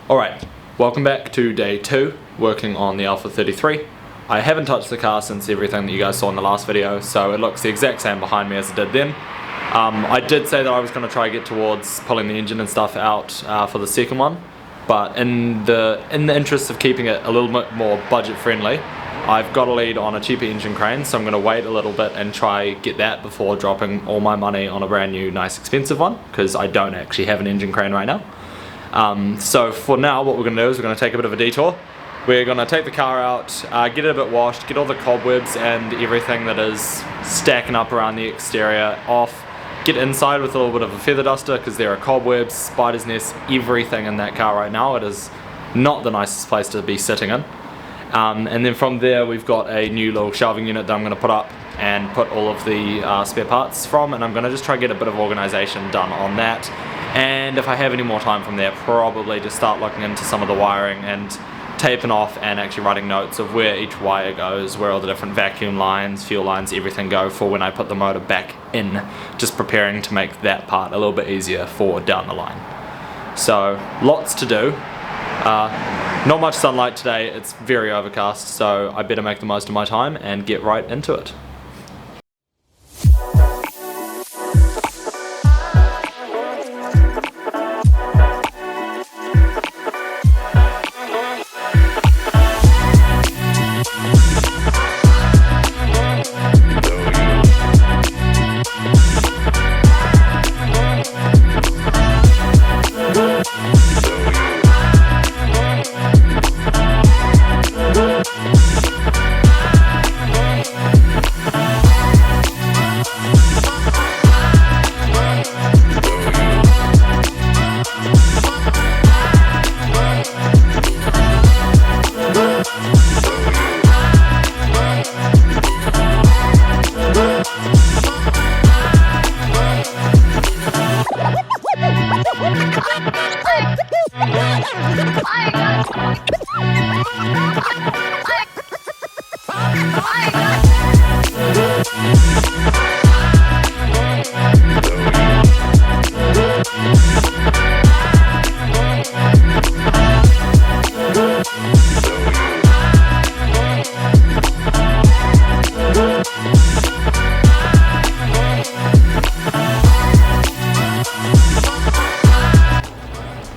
Alright, welcome back to day 2, working on the Alfa 33. I haven't touched the car since everything that you guys saw in the last video, so it looks the exact same behind me as it did then. I did say that I was going to try to get towards pulling the engine and stuff out for the second one, but in the interest of keeping it a little bit more budget friendly, I've got a lead on a cheaper engine crane, so I'm going to wait a little bit and try get that before dropping all my money on a brand new nice expensive one, because I don't actually have an engine crane right now. So for now what we're going to do is we're going to take a bit of a detour. We're going to take the car out, get it a bit washed, get all the cobwebs and everything that is stacking up around the exterior off, get inside with a little bit of a feather duster because there are cobwebs, spider's nests, everything in that car right now. It is not the nicest place to be sitting in. And then from there we've got a new little shelving unit that I'm going to put up and put all of the spare parts from, and I'm going to just try to get a bit of organisation done on that. And if I have any more time from there, probably just start looking into some of the wiring and taping off and actually writing notes of where each wire goes, where all the different vacuum lines, fuel lines, everything go for when I put the motor back in, just preparing to make that part a little bit easier for down the line. So lots to do. Not much sunlight today, it's very overcast, so I better make the most of my time and get right into it.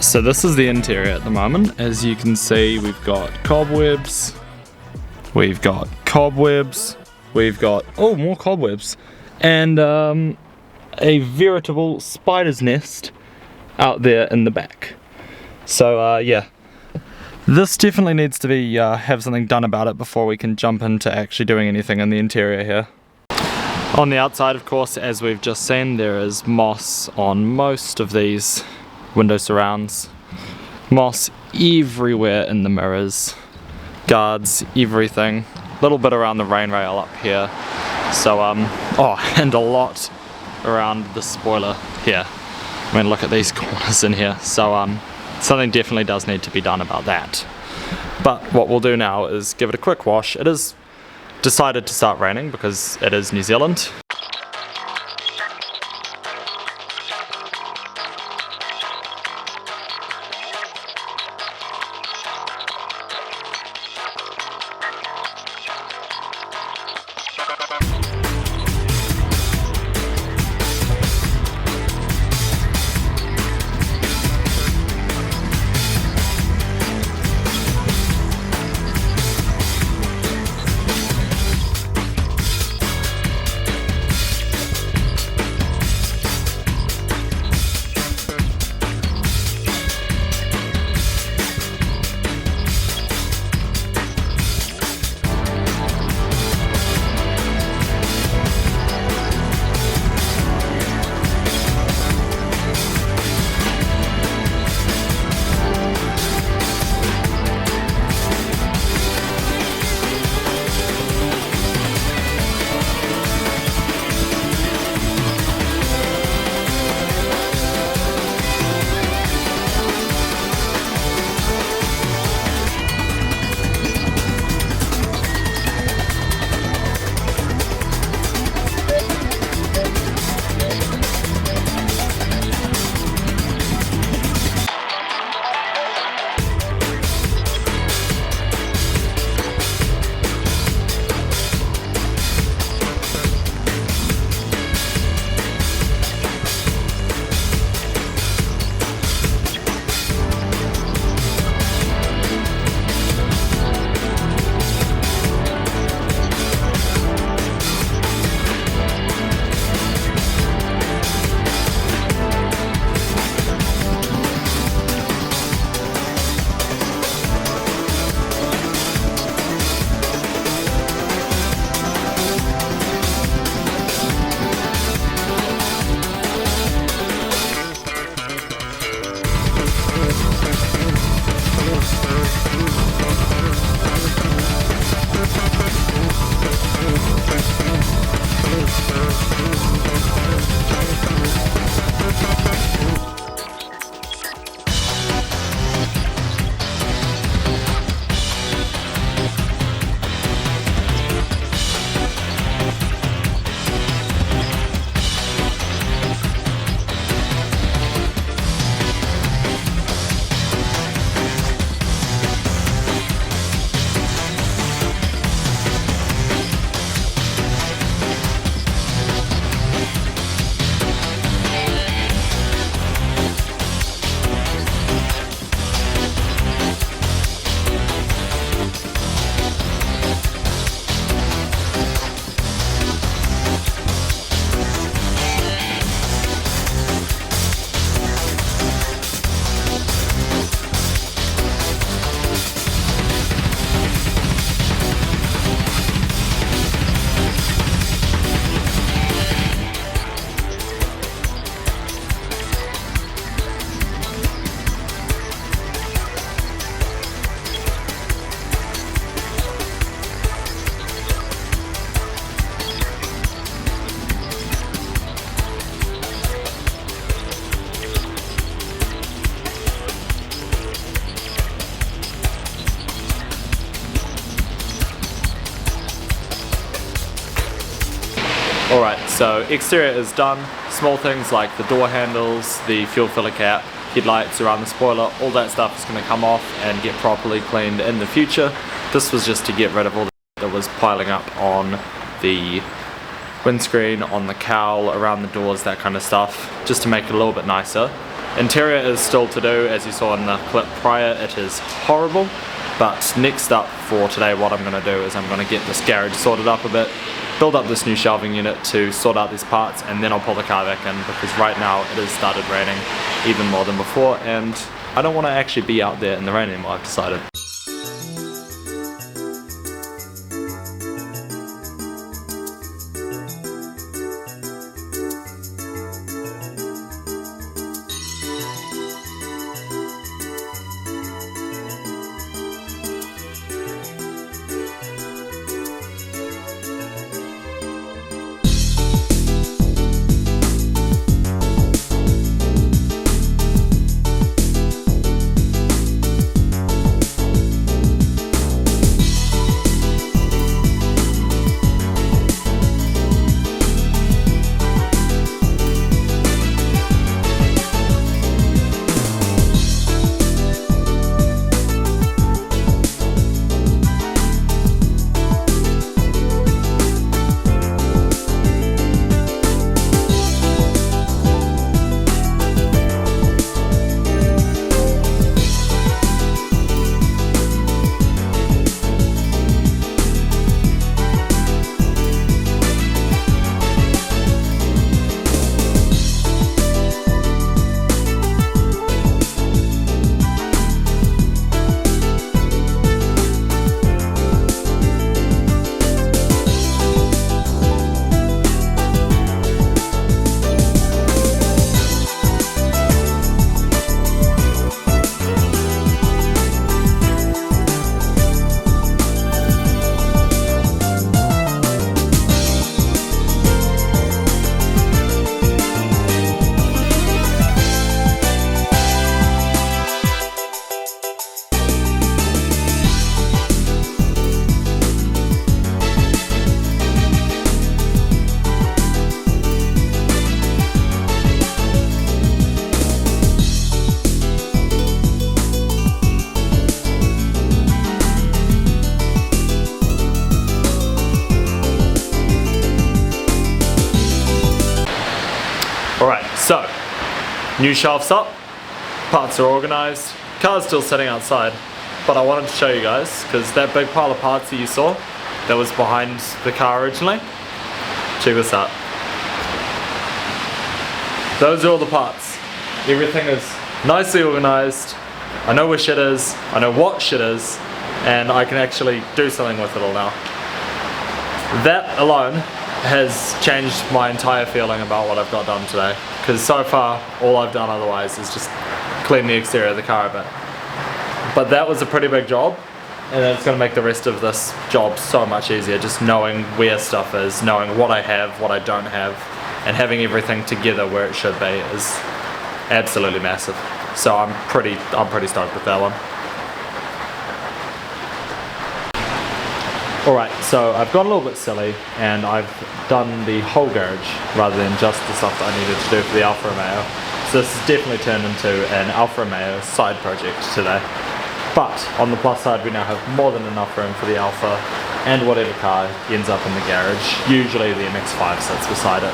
So this is the interior at the moment. As you can see, we've got cobwebs, we've got oh, more cobwebs, and a veritable spider's nest out there in the back. So yeah, this definitely needs to be have something done about it before we can jump into actually doing anything in the interior here. On the outside, of course, as we've just seen, there is moss on most of these window surrounds, moss everywhere in the mirrors, guards, everything, a little bit around the rain rail up here, so oh, and a lot around the spoiler here. I mean, look at these corners in here, so something definitely does need to be done about that. But what we'll do now is give it a quick wash. It is decided to start raining because it is New Zealand. Alright, so exterior is done. Small things like the door handles, the fuel filler cap, headlights around the spoiler, all that stuff is going to come off and get properly cleaned in the future. This was just to get rid of all that was piling up on the windscreen, on the cowl, around the doors, that kind of stuff, just to make it a little bit nicer. Interior is still to do, as you saw in the clip prior. It is horrible, but next up for today what I'm going to do is I'm going to get this garage sorted up a bit, build up this new shelving unit to sort out these parts, and then I'll pull the car back in, because right now it has started raining even more than before and I don't want to actually be out there in the rain anymore, I've decided. Alright, so, new shelves up, parts are organised, car's still sitting outside, but I wanted to show you guys, because that big pile of parts that you saw, that was behind the car originally, check this out. Those are all the parts. Everything is nicely organised, I know where shit is, I know what shit is, and I can actually do something with it all now. That alone has changed my entire feeling about what I've got done today, because so far all I've done otherwise is just clean the exterior of the car a bit. But that was a pretty big job, and it's going to make the rest of this job so much easier, just knowing where stuff is, knowing what I have, what I don't have, and having everything together where it should be is absolutely massive. So I'm pretty stoked with that one. Alright, so I've gone a little bit silly and I've done the whole garage rather than just the stuff that I needed to do for the Alfa Romeo. So this has definitely turned into an Alfa Romeo side project today. But on the plus side, we now have more than enough room for the Alfa and whatever car ends up in the garage. Usually the MX-5 sits beside it.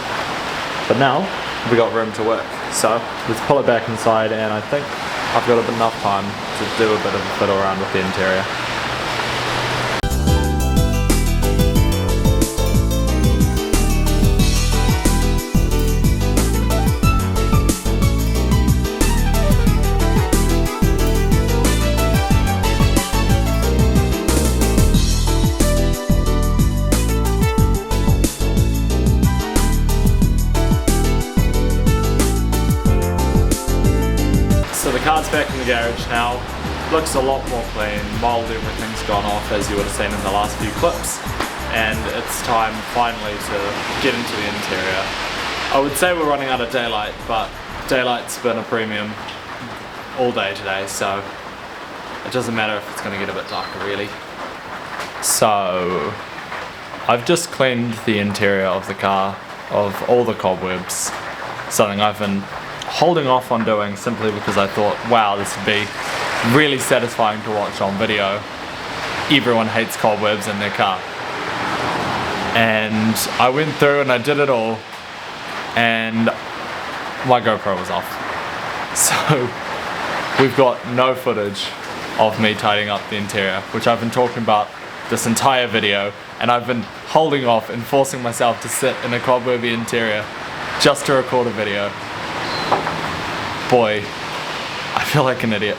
But now we got room to work. So let's pull it back inside, and I think I've got enough time to do a bit of a fiddle around with the interior. Car's back in the garage now, looks a lot more clean, mould, everything's gone off as you would have seen in the last few clips, and it's time finally to get into the interior. I would say we're running out of daylight, but daylight's been a premium all day today, so it doesn't matter if it's going to get a bit darker really. So I've just cleaned the interior of the car of all the cobwebs. Something I've been holding off on doing simply because I thought, wow, this would be really satisfying to watch on video. Everyone hates cobwebs in their car. And I went through and I did it all, and my GoPro was off. So we've got no footage of me tidying up the interior, which I've been talking about this entire video, and I've been holding off and forcing myself to sit in a cobwebby interior just to record a video. Boy, I feel like an idiot.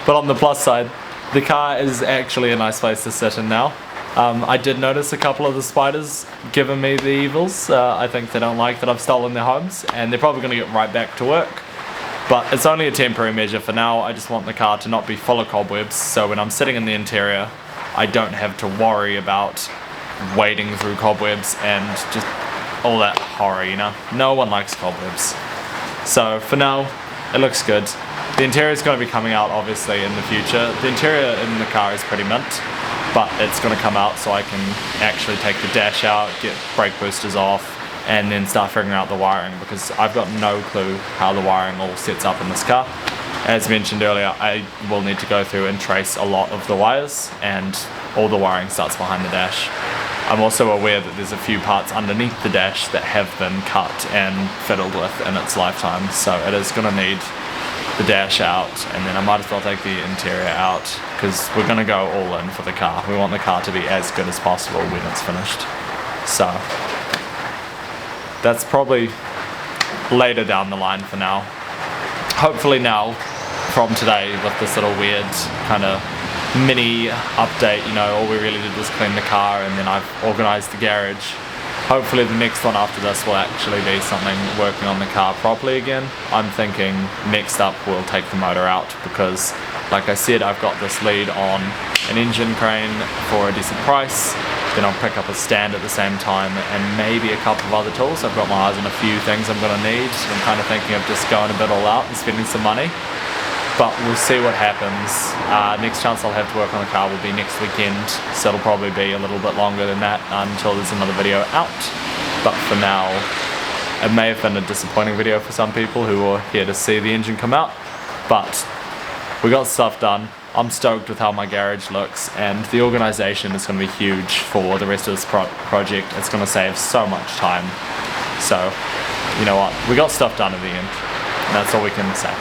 But on the plus side, the car is actually a nice place to sit in now. I did notice a couple of the spiders giving me the evils. I think they don't like that I've stolen their homes, and they're probably going to get right back to work. But it's only a temporary measure for now. I just want the car to not be full of cobwebs, so when I'm sitting in the interior, I don't have to worry about wading through cobwebs and just all that horror, you know? No one likes cobwebs. So for now, it looks good. The interior is going to be coming out obviously in the future. The interior in the car is pretty mint, but it's going to come out so I can actually take the dash out, get brake boosters off, and then start figuring out the wiring, because I've got no clue how the wiring all sets up in this car. As mentioned earlier, I will need to go through and trace a lot of the wires, and all the wiring starts behind the dash. I'm also aware that there's a few parts underneath the dash that have been cut and fiddled with in its lifetime, so it is going to need the dash out, and then I might as well take the interior out, because we're going to go all in for the car. We want the car to be as good as possible when it's finished. So that's probably later down the line for now. Hopefully now, from today, with this little weird kind of mini update, you know, all we really did was clean the car and then I've organised the garage. Hopefully the next one after this will actually be something working on the car properly again. I'm thinking next up we'll take the motor out, because like I said, I've got this lead on an engine crane for a decent price. Then I'll pick up a stand at the same time and maybe a couple of other tools. I've got my eyes on a few things I'm going to need. I'm kind of thinking of just going a bit all out and spending some money. But we'll see what happens. Next chance I'll have to work on the car will be next weekend, so it'll probably be a little bit longer than that until there's another video out. But for now, it may have been a disappointing video for some people who were here to see the engine come out, but we got stuff done. I'm stoked with how my garage looks, and the organisation is going to be huge for the rest of this project. It's going to save so much time. So, you know what, we got stuff done at the end, and that's all we can say.